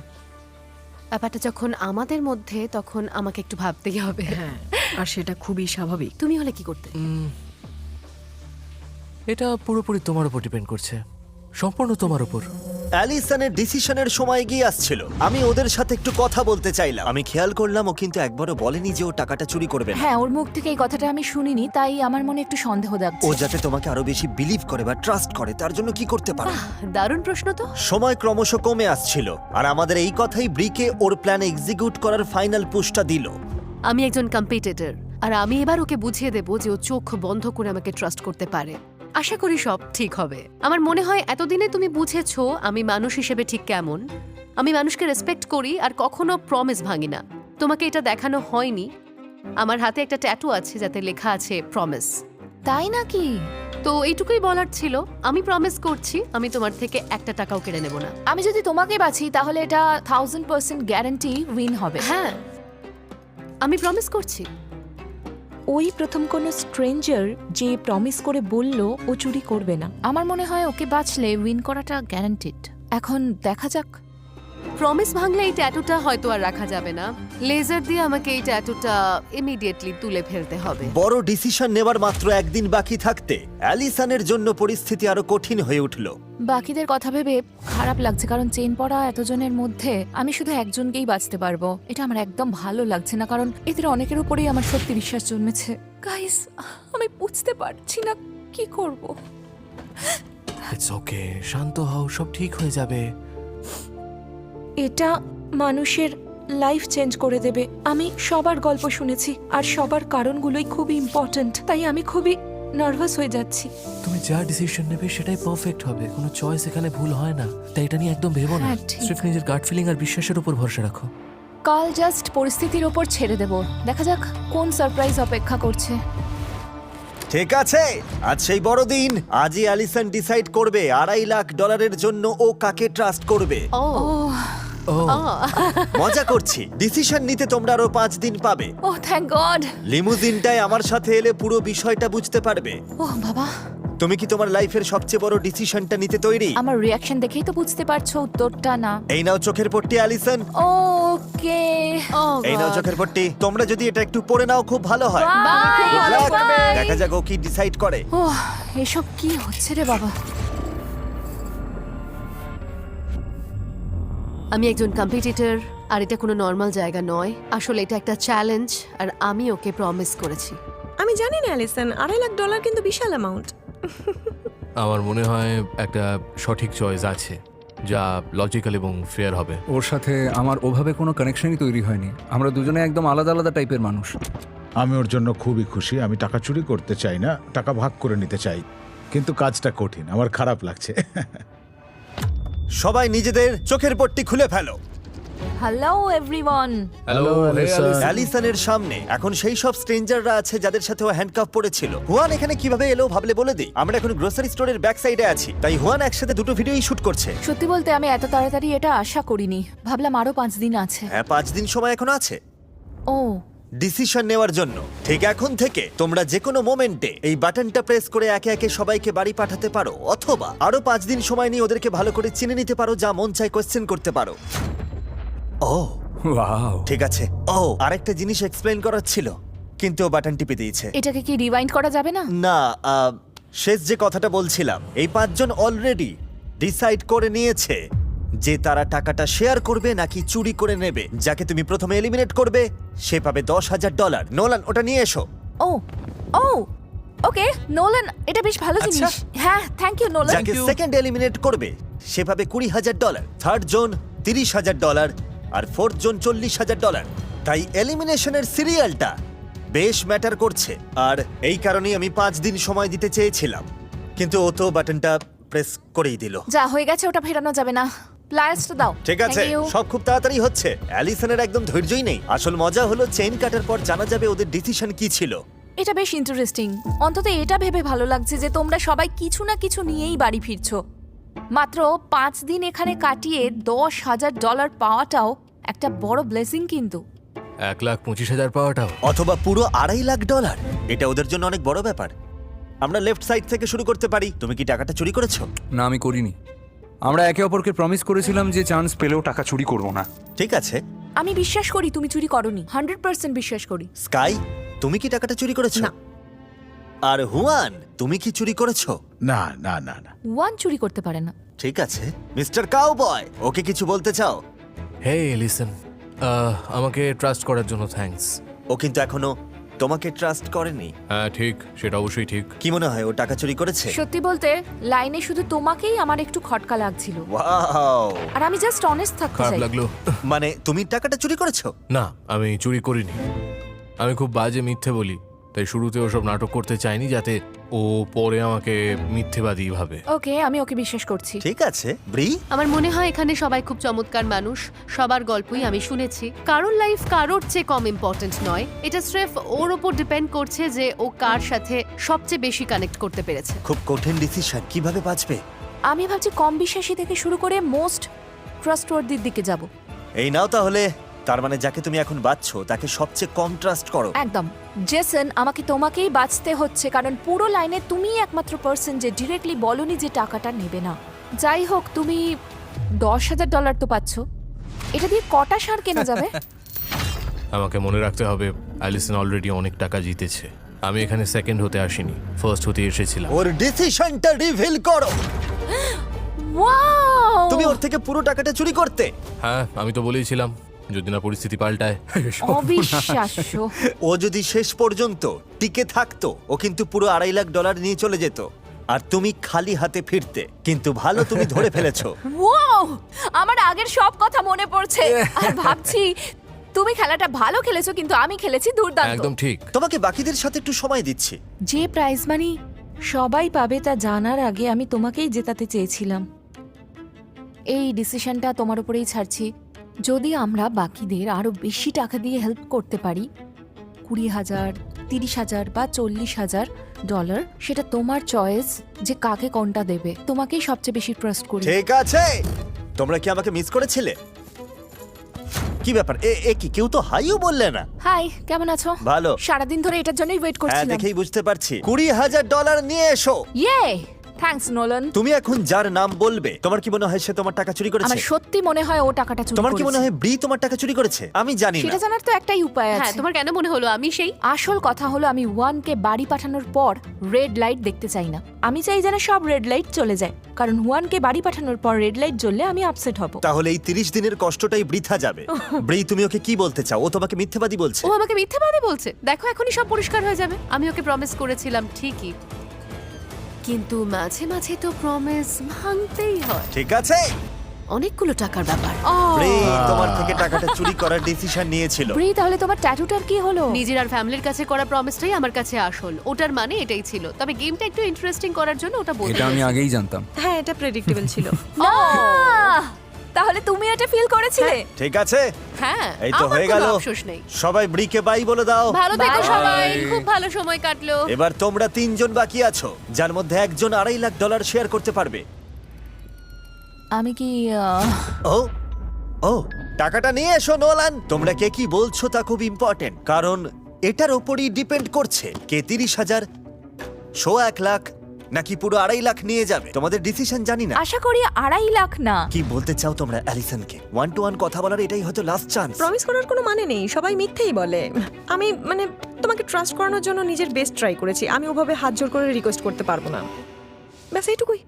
J: ব্যাপারটা যখন আমাদের মধ্যে তখন আমাকে একটু ভাবতেই হবে।
D: হ্যাঁ, আর সেটা খুবই স্বাভাবিক।
J: তুমি হলে কি করতে?
H: এটা পুরোপুরি তোমার উপর ডিপেন্ড করছে, সম্পূর্ণ তোমার উপর।
A: অ্যালিসনের ডিসিশনের সময় গিয়ে আসছিল। আমি ওদের সাথে একটু কথা বলতে চাইলাম। আমি খেয়াল করলাম ও কিন্তু একবারও বলেনি যে ও টাকাটা চুরি করবে না।
B: হ্যাঁ, ওর মুখ থেকে এই কথাটা আমি শুনিনি, তাই আমার মনে একটু সন্দেহ
A: ও
B: জাগছে।
A: যাতে তোমাকে আরো বেশি বিলিভ করে বা ট্রাস্ট করে তার জন্য কি করতে পারে।
J: দারুণ প্রশ্ন তো।
A: সময় ক্রমশ কমে আসছিল আর আমাদের এই কথাই ব্রিকে ওর প্ল্যান এক্সিকিউট করার ফাইনাল পুশটা দিল।
J: আমি একজন কম্পিটিটর, আর আমি এবার ওকে বুঝিয়ে দেব যে ও চোখ বন্ধ করে আমাকে ট্রাস্ট করতে পারে। আশা করি সব ঠিক হবে। আমার মনে হয় এতদিনে তুমি বুঝেছো আমি মানুষ হিসেবে ঠিক কেমন। আমি মানুষকে রেসপেক্ট করি আর কখনো প্রমিস ভাঙি না। তোমাকে এটা দেখানো হয়নি, আমার হাতে একটা ট্যাটু আছে যাতে লেখা আছে প্রমিস।
B: তাই নাকি?
J: তো এইটুকুই বলার ছিল। আমি প্রমিস করছি আমি তোমার থেকে একটা টাকাও কেড়ে নেব না।
B: আমি যদি তোমাকে বাছি তাহলে এটা 1000% গ্যারান্টি উইন হবে।
J: হ্যাঁ, আমি প্রমিস করছি।
B: ওই প্রথম কোনো স্ট্রেঞ্জার যে প্রমিস করে বলল ও চুরি করবে না, আমার মনে হয় ওকে বাঁচলে উইন করাটা গ্যারান্টিড। এখন দেখা যাক।
J: প্রমিস ভাঙলে এই ট্যাটুটা হয়তো আর রাখা যাবে না। লেজার দিয়ে আমাকে এই ট্যাটুটা ইমিডিয়েটলি তুলে ফেলতে হবে।
A: বড় ডিসিশন নেবার মাত্র একদিন বাকি থাকতে অ্যালিসনের জন্য পরিস্থিতি আরো কঠিন হয়ে উঠল।
B: বাকিদের কথা ভেবে খারাপ লাগছে, কারণ চেন পড়া এতজনের মধ্যে আমি শুধু একজনকেই বাঁচতে পারবো। এটা আমার একদম ভালো লাগছে না, কারণ এদের অনেকের উপরেই আমার সত্যি বিশ্বাস জন্মেছে। গাইস, আমি বুঝতে পারছি না কি করব।
H: ইটস ওকে, শান্ত হও, সব ঠিক হয়ে যাবে।
B: এটা মানুষের লাইফ চেঞ্জ করে দেবে। আমি সবার গল্প শুনেছি আর সবার কারণগুলোই খুবই ইম্পর্ট্যান্ট, তাই আমি খুবই নার্ভাস হয়ে যাচ্ছি।
H: তুমি যা ডিসিশন নেবে সেটাই পারফেক্ট হবে, কোনো চয়েস এখানে ভুল হয় না। তাই এটা নিয়ে একদম ভেবো না,
B: হ্যাঁ, ঠিক।
H: সির্ফ নিজের গাট ফিলিং আর বিশ্বাসের উপর ভরসা রাখো।
B: কাল জাস্ট পরিস্থিতির ওপর ছেড়ে দেব, দেখা যাক কোন সারপ্রাইজ অপেক্ষা করছে।
A: ঠিক আছে, আজ সেই বড় দিন। আজই অ্যালিসন ডিসাইড করবে $2.5 লাখ জন্য ও কাকে ট্রাস্ট করবে।
J: ও
H: ও
A: মজা করছি, ডিসিশন নিতে তোমরা আরো 5 দিন পাবে।
B: ও থ্যাংক গড।
A: লিমুজিনটায় আমার সাথে এলে পুরো বিষয়টা বুঝতে পারবে।
B: ও বাবা,
A: তুমি কি তোমার লাইফের সবচেয়ে বড় ডিসিশনটা নিতে তৈরি?
B: আমার রিয়াকশন দেখেই তো বুঝতে পারছো উত্তরটা না।
A: এই নাও চোখের পট্টি অ্যালিসন।
B: ওকে,
A: এই নাও চোখের পট্টি। তোমরা যদি এটা একটু পরে নাও খুব ভালো হয়।
B: বাই।
A: Good luck. দেখা যাক ও কি ডিসাইড করে।
B: ও এসব কি হচ্ছে রে বাবা।
J: আমি একজন কম্পিটিটর, আর এটা কোনো নর্মাল জায়গা নয়। আসলে এটা একটা চ্যালেঞ্জ, আর আমি ওকে প্রমিস করেছি।
D: আমি জানি না অ্যালিসন, $2.5 লাখ কিন্তু বিশাল অ্যামাউন্ট।
H: আমার মনে হয় একটা সঠিক চয়েস আছে যা লজিক্যাল এবং ফেয়ার হবে।
C: ওর সাথে আমার ওভাবে কোনো কানেকশনই তৈরি হয়নি। আমরা দুজনে একদম আলাদা আলাদা টাইপের মানুষ।
G: আমি ওর জন্য খুবই খুশি। আমি টাকা চুরি করতে চাই না, টাকা ভাগ করে নিতে চাই, কিন্তু কাজটা কঠিন। আমার খারাপ লাগছে।
A: সবাই নিজেদের চোখের পট্টি খুলে ফেলো।
B: Hello everyone.
H: হ্যালো
A: অ্যালিসনের সামনে এখন সেই সব স্ট্রেঞ্জাররা আছে যাদের সাথে ও হ্যান্ডকাফ পড়েছিল। হুয়ান এখানে কিভাবে এলো ভাবলে বলে দিই। আমরা এখন গ্রোসারি স্টোরের ব্যাক সাইডে আছি, তাই হুয়ান একসাথে দুটো ভিডিওই শুট করছে।
B: সত্যি বলতে আমি এত তাড়াতাড়ি এটা আশা করিনি, ভাবলাম আরো 5 দিন আছে।
A: হ্যাঁ, 5 দিন সময় এখন আছে
B: ও
A: ডিসিশন নেওয়ার জন্য। ঠিক এখন থেকে তোমরা যে কোনো মোমেন্টে এই বাটনটা প্রেস করে একে একে সবাইকে বাড়ি পাঠাতে পারো, অথবা আরো 5 দিন সময় নিয়ে ওদেরকে ভালো করে চিনে নিতে পারো, যা মন চায় কোয়েশ্চেন করতে পারো। ও
C: ওয়াও,
A: ঠিক আছে। ও আরেকটা জিনিস এক্সপ্লেইন করার ছিল, কিন্তু ও বাটন টিপে দিয়েছে।
B: এটাকে কি রিওয়াইন্ড করা যাবে না?
A: না, শেষ যে কথাটা বলছিলাম, এই 5 জন অলরেডি ডিসাইড করে নিয়েছে যে তারা টাকাটা শেয়ার করবে নাকি চুরি করে নেবে। যাকে তুমি প্রথমে এলিমিনেট করবে সে পাবে $10,000। নোলান, ওটা নিয়ে এসো।
B: ও ও ওকে নোলান, এটা বেশ ভালো
A: আচ্ছা।
B: জিনিস। হ্যাঁ, থ্যাংক ইউ নোলান।
A: যাকে সেকেন্ড এলিমিনেট করবে সে পাবে $20,000, থার্ড জন $30,000 আর ফোর্থ জন $40,000। তাই এলিমিনেশনের সিরিয়ালটা বেশ ম্যাটার করছে, আর এই কারণেই আমি 5 দিন সময় দিতে চেয়েছিলাম, কিন্তু ও তো বাটনটা প্রেস করেই দিল।
B: যা হয়ে গেছে ওটা ফেরানো যাবে না। প্লায়ার্সটা দাও।
A: ঠিক আছে,
B: Thank you.
A: সব খুব তাড়াতাড়ি হচ্ছে। অ্যালিসনের একদম ধৈর্যই নেই। আসল মজা হলো চেইন কাটার পর জানা যাবে ওদের ডিসিশন কি ছিল।
B: এটা বেশ ইন্টারেস্টিং। অন্তত এটা ভেবে ভালো লাগছে যে তোমরা সবাই কিছু না কিছু নিয়েই বাড়ি ফিরছো। মাত্র 5 দিন এখানে কাটিয়ে $10,000 পাওয়াটাও একটা বড় ব্লেসিং কিন্তু।
H: 1,25,000 পাওয়াটাও।
A: অথবা পুরো $2.5 লাখ, এটা ওদের জন্য অনেক বড় ব্যাপার। আমরা লেফট সাইড থেকে শুরু করতে পারি। তুমি কি টাকাটা চুরি করেছো?
C: না, আমি করিনি। আমরা একে অপরকে প্রমিস করেছিলাম যে চান্স পেলেও টাকা চুরি করব না।
A: ঠিক আছে,
B: আমি বিশ্বাস করি তুমি চুরি করনি, 100% বিশ্বাস করি।
A: স্কাই, তুমি কি টাকাটা চুরি করেছো?
D: না।
A: আর হুয়ান, তুমি কি চুরি করেছো?
G: না না না না
B: ওয়ান চুরি করতে পারে না।
A: ঠিক আছে মিস্টার কাউবয়, ওকে কিছু বলতে চাও?
H: হে লিসেন, আমাকে ট্রাস্ট করার জন্য থ্যাঙ্কস।
A: ও কিন্তু এখনো তোমাকে ট্রাস্ট করেনি।
H: হ্যাঁ ঠিক, সেটা অবশ্যই ঠিক।
A: কি মনে হয় ও টাকা চুরি করেছে?
B: সত্যি বলতে লাইনে শুধু তোমাকেই আমার একটু খটকা লাগছিল,
A: ওয়াও!
B: আর আমি জাস্ট অনেস্ট থাকতে
H: খারাপ
B: চাই।
H: লাগলো।
A: মানে তুমি টাকাটা চুরি করেছো?
H: না, আমি চুরি করিনি। আমি খুব বাজে মিথ্যে বলি, তাই শুরুতে ওসব নাটক করতে চাইনি যাতে ও পরে আমাকে মিথ্যেবাদী ভাবে।
B: ওকে, আমি ওকে বিশ্বাস করছি।
A: ঠিক আছে ব্রি।
J: আমার মনে হয় এখানে সবাই খুব চমৎকার মানুষ, সবার গল্পই আমি শুনেছি। কারোর লাইফ কারোর চেয়ে কম ইম্পর্ট্যান্ট নয়, এটা স্রেফ ওর ওপর ডিপেন্ড করছে যে ও কার সাথে সবচেয়ে বেশি কানেক্ট করতে পেরেছে।
A: খুব কঠিন ডিসিশন, কিভাবে বাঁচবে?
B: আমি ভাবছি কম বিশ্বাসী থেকে শুরু করে মোস্ট ট্রাস্টওয়ার্দির দিকে যাব।
A: এই নাও তাহলে, তার মানে যাকে তুমি এখন বাঁচছো তাকে সবচেয়ে কম ট্রাস্ট করো।
B: একদম জেসন, আমাকে তোমাকেই বাঁচতে হচ্ছে, কারণ পুরো লাইনে তুমিই একমাত্র পার্সন যে ডিরেক্টলি বলনি যে টাকাটা নেবে না। যাই হোক, তুমি $10,000 তো পাচ্ছ, এটা দিয়ে কটা সার কেনা যাবে?
H: আমাকে মনে রাখতে হবে অ্যালিসন অলরেডি অনেক টাকা জিতেছে। আমি এখানে সেকেন্ড হতে আসিনি, ফার্স্ট হতে এসেছিলাম।
A: ওর ডিসিশনটা রিভিল করো।
B: ওয়াও!
A: তুমি ওর থেকে পুরো টাকাটা চুরি করতে?
H: হ্যাঁ, আমি তো বলেইছিলাম যদি না পরিস্থিতি পাল্টায়।
B: অবিশ্বাস্য।
A: ও যদি শেষ পর্যন্ত টিকে থাকতো, ও কিন্তু পুরো $2.5 লাখ নিয়ে চলে যেত, আর তুমি খালি হাতে ফিরতে। কিন্তু ভালো তুমি ধরে ফেলেছো।
B: ওয়াও! আমার আগের সব কথা মনে পড়ছে, আর ভাবছি তুমি খেলাটা ভালো খেলেছো, কিন্তু আমি খেলেছি দুর্দান্ত।
H: একদম ঠিক।
A: তোমাকে বাকিদের সাথে একটু সময় দিচ্ছি।
B: যে প্রাইজ মানি সবাই পাবে তা জানার আগে আমি তোমাকেই জেতাতে চেয়েছিলাম। এই ডিসিশনটা তোমার উপরেই ছাড়ছি। যদি আমরা বাকিদের আরো বেশি টাকা দিয়ে হেল্প করতে পারি, $20,000, $30,000 বা $40,000, সেটা তোমার চয়েস যে কাকে কোনটা দেবে। তোমাকেই সবচেয়ে বেশি ট্রাস্ট করি।
A: ঠিক আছে, তোমরা কি আমাকে মিস করেছিলে? কি ব্যাপার, এ কি কেউ তো হাইও বললে না?
B: হাই, কেমন আছো?
A: ভালো।
B: সারাদিন ধরে এটার জন্যই ওয়েট
A: হ্যাঁ,
B: করছিলাম।
A: দেখেই বুঝতে পারছি। $20,000 নিয়ে এসো।
B: ইয়ে, থ্যাঙ্কস নোলান।
A: তুমি এখন যার নাম বলবে, তোমার কি মনে হয় সে তোমার টাকা চুরি করেছে?
B: আমার সত্যি মনে হয় ও টাকাটা চুরি
A: তোমার কি
B: করেছে।
A: মনে হয় ব্রি তোমার টাকা চুরি করেছে? আমি জানি না।
B: সেটা জানার তো একটাই উপায়
J: হ্যাঁ,
B: আছে।
J: তোমার কেন মনে হলো আমি সেই?
B: আসল কথা হলো আমি ওয়ানকে বাড়ি পাঠানোর পর রেড লাইট দেখতে চাই না। আমি চাই যেন সব রেড লাইট চলে যায়, কারণ ওয়ানকে বাড়ি পাঠানোর পর রেড লাইট জ্বললে আমি আপসেট হব।
A: তাহলে এই 30 দিনের কষ্টটাই বৃথা যাবে। ব্রি, তুমি ওকে কি বলতে চাও? ও তোমাকে মিথ্যাবাদী বলছে।
J: ও আমাকে মিথ্যাবাদী বলছে। দেখো, এখনই সব পরিষ্কার হয়ে যাবে। আমি ওকে প্রমিস করেছিলাম ঠিকই, কিন্তু মাঝে মাঝে তো প্রমিস ভাঙতেই হয়।
A: ঠিক আছে,
J: অনেকগুলো টাকার ব্যাপার।
A: ব্রি তোমার থেকে টাকাটা চুরি করার ডিসিশন নিয়েছিল।
B: ব্রি, তাহলে তোমার ট্যাটুটার কি হলো?
J: নিজের আর ফ্যামিলির কাছে করা প্রমিসটাই আমার কাছে আসল। ওটার মানে এটাই ছিল, তবে গেমটা একটু ইন্টারেস্টিং করার জন্য ওটা বলতে
C: এটা আমি আগেই জানতাম।
D: হ্যাঁ, এটা প্রেডিক্টেবল ছিল।
B: আহ! তাহলে তুমি এটা ফিল করেছিলে?
A: ঠিক আছে,
J: হ্যাঁ,
A: এই তো
J: আমার
A: হয়ে
J: কোনো
A: গেল।
J: আফসোস নেই।
A: সবাই ব্রিকে বাই বলে দাও।
J: ভালো থেকো
B: Bye.
J: সবাই, খুব ভালো সময় কাটলো।
A: এবার তোমরা 3 জন বাকি আছো, যার মধ্যে একজন $2.5 লাখ শেয়ার করতে পারবে।
B: আমি কি
A: ও ও টাকাটা নিয়ে এসো নোলান। তোমরা কে কি বলছো তা খুব ইম্পর্টেন্ট, কারণ এটার ওপরই ডিপেন্ড করছে কে 30,000, 1 লাখ নাকি পুরো $2.5 লাখ নিয়ে যাবে। তোমাদের ডিসিশন জানি না।
B: আশা করি $2.5 লাখ না।
A: কি বলতে চাও তোমরা অ্যালিসনকে? 1-to-1 কথা বলার এটাই হয়তো লাস্ট চান্স।
D: প্রমিস করার কোনো মানে নেই, সবাই মিথ্যেই বলে। আমি মানে তোমাকে ট্রাস্ট করানোর জন্য নিজের বেস্ট ট্রাই করেছি। আমি ওভাবে হাত জোর করে রিকোয়েস্ট করতে পারবো না, ব্যাস এইটুকুই।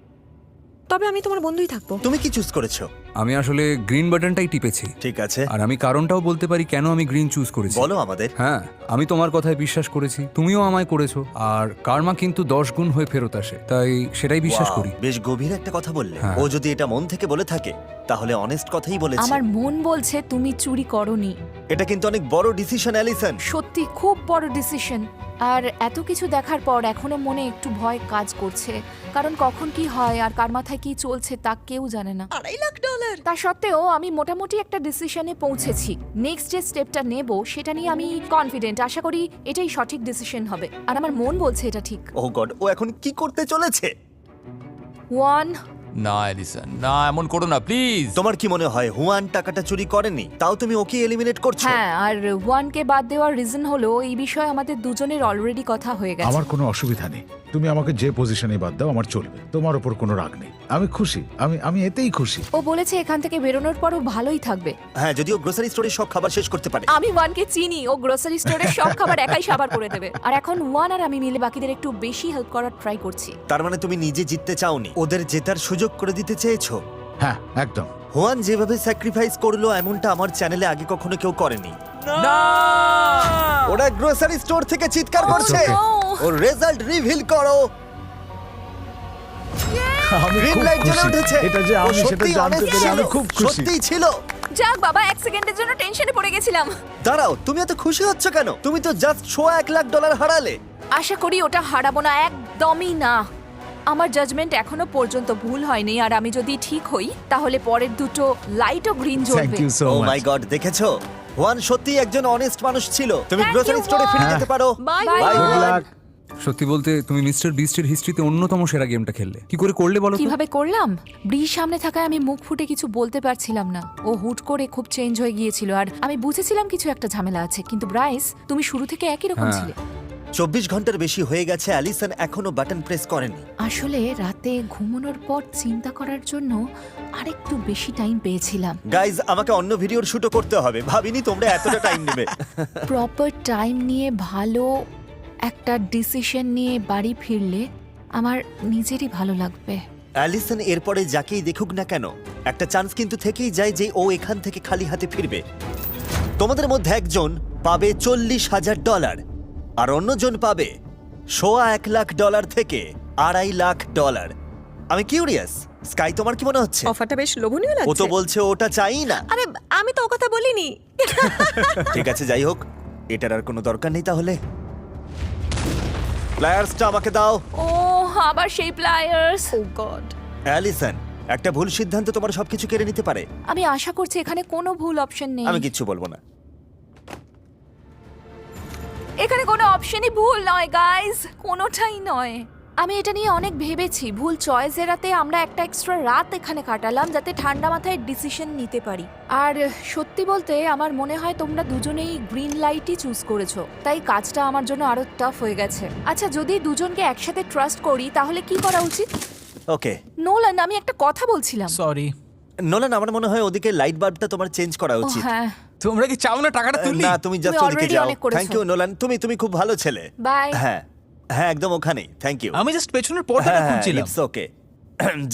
D: তবে আমি তোমার বন্ধুই থাকবো।
A: তুমি কি চুজ করেছো?
C: আমি আসলে গ্রিন বাটনটাই টিপেছি।
A: ঠিক আছে,
C: আর আমি কারণটাও বলতে পারি কেন আমি গ্রিন চুজ করেছি।
A: বলো আমাদের।
C: হ্যাঁ, আমি তোমার কথায় বিশ্বাস করেছি, তুমিও আমায় করেছো। আর কার্মা কিন্তু 10 গুণ হয়ে ফেরত আসে, তাই সেটাই বিশ্বাস
A: Wow,
C: করি।
A: বেশ গভীর একটা কথা বললে।
C: হ্যাঁ।
A: ও যদি এটা মন থেকে বলে থাকে তাহলে অনেস্ট কথাই বলেছে।
B: আমার মন বলছে তুমি চুরি করনি।
A: এটা কিন্তু অনেক বড় ডিসিশন অ্যালিসন।
B: সত্যি খুব বড় ডিসিশন। আর এত কিছু দেখার পর এখনো মনে একটু ভয় কাজ করছে, কারণ কখন কি হয় আর কার মাথায় কি চলছে তা কেউ জানে না।
D: $2.5 লাখ।
B: তা সত্ত্বেও আমি মোটামুটি একটা ডিসিশনে পৌঁছেছি। নেক্সট যে স্টেপটা নেব সেটা নিয়ে আমি কনফিডেন্ট। আশা করি এটাই সঠিক ডিসিশন হবে, আর আমার মন বলছে এটা ঠিক।
A: ও গড, ও এখন কি করতে চলেছে?
B: 1
F: না এলিসন, না এমন করো না প্লিজ।
A: তোমার কি মনে হয় হুয়ান টাকাটা চুরি করেনি, তাও তুমি ওকে এলিমিনেট করছো?
B: হ্যাঁ, আর ওয়ানকে বাদ দেওয়ার রিজন হলো এই বিষয়ে আমাদের দুজনের অলরেডি কথা হয়ে গেছে।
G: আমার কোনো অসুবিধা নেই, তুমি আমাকে যে পজিশনে বাদ দাও আমার চলবে, তোমার ওপর কোনো রাগ নেই। আমি খুশি, আমি এতেই খুশি।
B: ও বলেছে এখান থেকে বেরোনোর পরও ভালোই থাকবে।
A: হ্যাঁ, যদিও গ্রোসারি স্টোরের সব খাবার শেষ করতে পারে।
B: আমি ওয়ানকে চিনি, ও গ্রোসারি স্টোরের সব খাবার একাই সাবার করে দেবে। আর এখন ওয়ান আর আমি মিলে বাকিদের একটু বেশি হেল্প করার ট্রাই করছি।
A: তার মানে তুমি নিজে জিততে চাওনি, ওদের জেতার সুযোগ করে দিতে চেয়েছো।
G: হ্যাঁ একদম।
A: হুয়ান যেভাবে স্যাক্রিফাইস করলো এমনটা আমার চ্যানেলে আগে কখনো কেউ করেনি।
F: না
A: ওরা গ্রোসারি স্টোর থেকে চিৎকার করছে।
B: no!
A: ওর রেজাল্ট রিভিল করো।
G: আমি
A: গ্রিন
G: খুব
A: লাইট জ্বলে
G: খুশি।
A: উঠেছে।
G: এটা যে
A: ও
G: আমি সেটা
A: সত্যিই
G: জানতে
A: honest
G: পেরে আমি
A: ছিল।
G: খুব খুশি।
A: সত্যিই ছিল।
B: যাক বাবা, এক সেকেন্ডের জন্য টেনশনে পড়ে গেছিলাম।
A: দাঁড়াও, তুমি এত খুশি হচ্ছ কেন? তুমি তো জাস্ট $1,00,000 হারালে।
B: আশা করি ওটা হারাবো না, একদমই না। আমার জাজমেন্ট এখনো পর্যন্ত ভুল হয়নি, আর আমি যদি ঠিক হই তাহলে পরের দুটো লাইটও গ্রিন
G: থ্যাংক
B: জ্বলবে।
G: ইউ সো
A: ও
G: মাচ।
A: মাই গড, দেখেছো? হুয়ান সত্যিই একজন অনেস্ট মানুষ ছিল। তুমি
B: Thank
A: গ্রোসারি
B: you,
A: স্টোরে ফিরে
G: Juan.
A: যেতে পারো।
B: Bye,
A: Bye,
B: Juan.
A: Juan.
C: সত্যি বলতে তুমি মিস্টার বিস্টের হিস্ট্রিতে অন্যতম সেরা গেমটা খেললে। কি করে করলে বলো তো?
B: কিভাবে করলাম? ব্রিজ সামনে থাকায় আমি মুখ ফুটে কিছু বলতে পারছিলাম না। ও হুট করে খুব চেঞ্জ হয়ে গিয়েছিল, আর আমি বুঝেছিলাম কিছু একটা ঝামেলা আছে। কিন্তু ব্রাইস, তুমি শুরু থেকে একই রকম
C: হ্যাঁ।
B: ছিলে।
A: 24 ঘন্টার বেশি হয়ে গেছে, অ্যালিসন এখনো বাটন প্রেস করেনি।
B: আসলে রাতে ঘুমানোর পর চিন্তা করার জন্য আরেকটু বেশি টাইম পেয়েছিলাম।
A: গাইজ, আমাকে অন্য ভিডিওর শুটও করতে হবে, ভাবিনি তোমরা এতটা টাইম নেবে।
B: প্রপার টাইম নিয়ে ভালো একটা ডিসিশন নিয়ে বাড়ি ফিরলে আমার নিজেরই ভালো লাগবে।
A: অ্যালিসন এরপরে যাকেই দেখুক না কেন, একটা চান্স কিন্তু থেকেই যায় যে ও এখান থেকে খালি হাতে ফিরবে। তোমাদের মধ্যে একজন পাবে $40,000 আর অন্যজন পাবে $1,00,000 থেকে $2,50,000। আমি কিউরিয়াস, স্কাই তোমার কি মনে হচ্ছে?
D: অফারটা বেশ লোভনীয়
A: ও তো
D: লাগছে।
A: বলছে ওটা চাই না।
D: আরে আমি তো ও কথা বলিনি।
A: ঠিক আছে, যাই হোক, এটার আর কোনো দরকার নেই তাহলে। প্লেয়ার্সটা আমাকে দাও।
B: ও আবার সেই প্লায়ার্স।
D: ও গড।
A: অ্যালিসন, একটা ভুল সিদ্ধান্ত তোমার সবকিছু কেড়ে নিতে পারে।
B: আমি আশা করছি এখানে কোনো ভুল অপশন নেই।
A: আমি কিচ্ছু বলবো না।
B: এখানে কোনো অপশনই ভুল নয় গাইস, কোনোটাই নয়। আমি এটা নিয়ে অনেক ভেবেছি। ভুল চয়েস এড়াতে আমরা একটা এক্সট্রা রাত এখানে কাটালাম, যাতে ঠান্ডা মাথায় ডিসিশন নিতে পারি। আর সত্যি বলতে আমার মনে হয় তোমরা দুজনেই গ্রিন লাইটই চুজ করেছো, তাই কাজটা আমার জন্য আরো টাফ হয়ে গেছে। আচ্ছা, যদি দুজনকে একসাথে ট্রাস্ট করি তাহলে কি করা উচিত?
A: ওকে
B: নোলান, আমি একটা কথা বলছিলাম।
I: সরি।
A: নোলান, আমার মনে হয় ওদিকে লাইট বাল্বটা তোমার চেঞ্জ করা
B: ও
A: উচিত।
B: হ্যাঁ,
I: তোমরা কি চাও না টাকাটা তুলি?
A: না, তুমি জাস্ট
B: তুমি
A: ওদিকে
B: already
A: যাও।
B: অনেক করেছো।
A: থ্যাংক ইউ নোলান, তুমি খুব ভালো ছেলে।
B: বাই।
A: হ্যাঁ হ্যাঁ, একদম ওখানেই। Thank you.
I: আমি জাস্ট পেছনের পর্দাটা খুঁজছিলাম।
A: It's okay.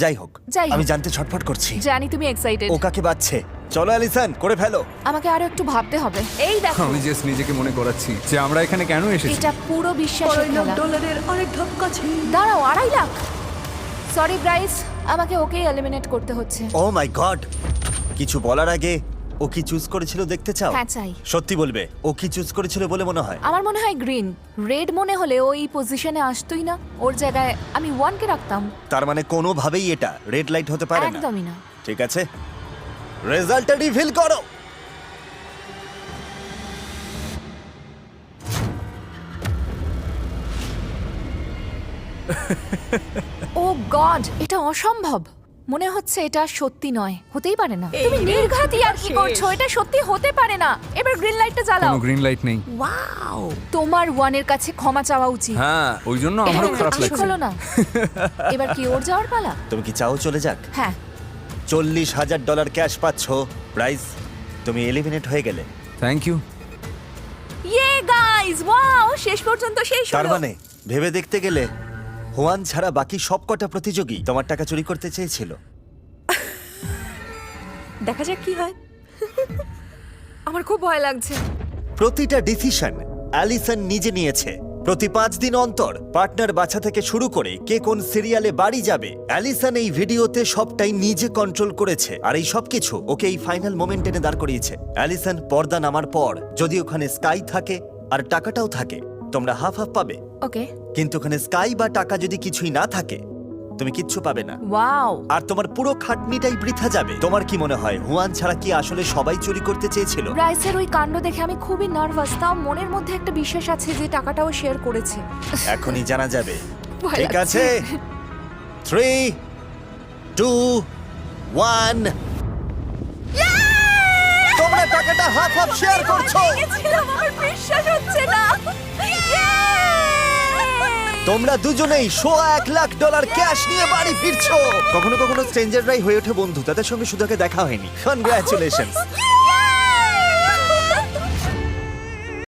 A: যাই হোক,
B: যাই হোক।
A: আমি জানতে ছটফট করছি
B: জানি তুমি এক্সাইটেড।
A: ও কাকে বাচ্ছে। চলো অ্যালিসন, করে ফেলো।
B: আমাকে আরো একটু ভাবতে হবে। এই দেখো,
C: আমি জাস্ট নিজেকে মনে করাচ্ছি যে আমরা এখানে কেন এসেছি।
B: এটা পুরো বিশ্বাসের খেলা।
D: $1,00,000 অনেক ধাক্কা ছিল।
B: দাঁড়াও, $2,50,000। সরি ব্রাইস, আমাকে ওকেই এলিমিনেট করতে হচ্ছে।
A: ও মাই গড, কিছু বলার আগে ও কি চুজ করেছিল দেখতে চাও?
B: হ্যাঁ, চাই।
A: সত্যি বলবে, ও কি চুজ করেছিল বলে মনে হয়?
B: আমার মনে হয় গ্রিন। রেড মনে হলে ও এই পজিশনে আসতোই না। ওর জায়গায় আমি ওয়ানকে রাখতাম।
A: তার মানে কোনোভাবেই এটা রেড লাইট হতে পারে না।
B: একদমই না।
A: ঠিক আছে, রেজাল্টটা রিভিল করো।
B: ও গড, এটা অসম্ভব। মনে হচ্ছে এটা সত্যি নয়, হতেই পারে না। তুমি নির্ঘাত আর কি করছো? এটা সত্যি হতে পারে না। এবার গ্রিন লাইটটা জ্বালাও।
C: কোনো গ্রিন লাইট নেই।
B: ওয়াও, তোমার ওয়ানের কাছে ক্ষমা চাওয়া উচিত।
C: হ্যাঁ, ওই জন্য আমারও
B: হ্যাঁ,
C: খারাপ
B: ঠিক
C: লাগছে।
B: হলো না। এবার কি ওর যাওয়ার পালা?
A: তুমি কি চাও চলে যাক?
B: হ্যাঁ।
A: $40,000 ক্যাশ পাচ্ছ। প্রাইস, তুমি এলিমিনেট হয়ে গেলে।
C: Thank you.
B: Yay guys, wow, শেষ পর্যন্ত শেষ হলো।
A: তার মানে ভেবে দেখতে গেলে হুয়ান ছাড়া বাকি সবকটা প্রতিযোগী তোমার টাকা চুরি করতে চেয়েছিল।
D: দেখা যাক কি হয়।
B: আমার খুব ভয় লাগছে।
A: প্রতিটা ডিসিশন অ্যালিসন নিজে নিয়েছে। প্রতি 5 দিন অন্তর পার্টনার বাছা থেকে শুরু করে কে কোন সিরিয়ালে বাড়ি যাবে, অ্যালিসন এই ভিডিওতে সবটাই নিজে কন্ট্রোল করেছে। আর এই সবকিছু ওকে এই ফাইনাল মোমেন্ট এনে দাঁড় করিয়েছে। অ্যালিসন পর্দা নামার পর যদি ওখানে স্কাই থাকে আর টাকাটাও থাকে, তোমরা হাফ হাফ পাবে।
B: ওকে।
A: কিন্তু ওখানে স্কাই বা টাকা যদি কিছুই না থাকে, তুমি কিচ্ছু পাবে না।
B: ওয়াও।
A: আর তোমার পুরো খাটনিটাই বৃথা যাবে। তোমার কি মনে হয় হুয়ান ছাড়া কি আসলে সবাই চুরি করতে চেয়েছিল?
B: ব্রাইসের ওই কাণ্ড দেখে আমি খুবই নার্ভাস। তাও মনের মধ্যে একটা বিশ্বাস আছে যে টাকাটাও শেয়ার করেছে।
A: এখনই জানা যাবে।
B: ভয়
A: ঠিক
B: লাগছে।
A: আছে, 3, 2 1 তোমরা টাকাটা হাফ হাফ শেয়ার করছো।
B: আমার বিশ্বাস হচ্ছে না।
A: তোমরা দুজনেই $1,00,000 ক্যাশ নিয়ে বাড়ি ফিরছো। কখনো কখনো স্ট্রেঞ্জাররাই হয়ে ওঠে বন্ধু, তাদের সঙ্গে শুধু আগে দেখা হয়নি। কনগ্রাচুলেশনস।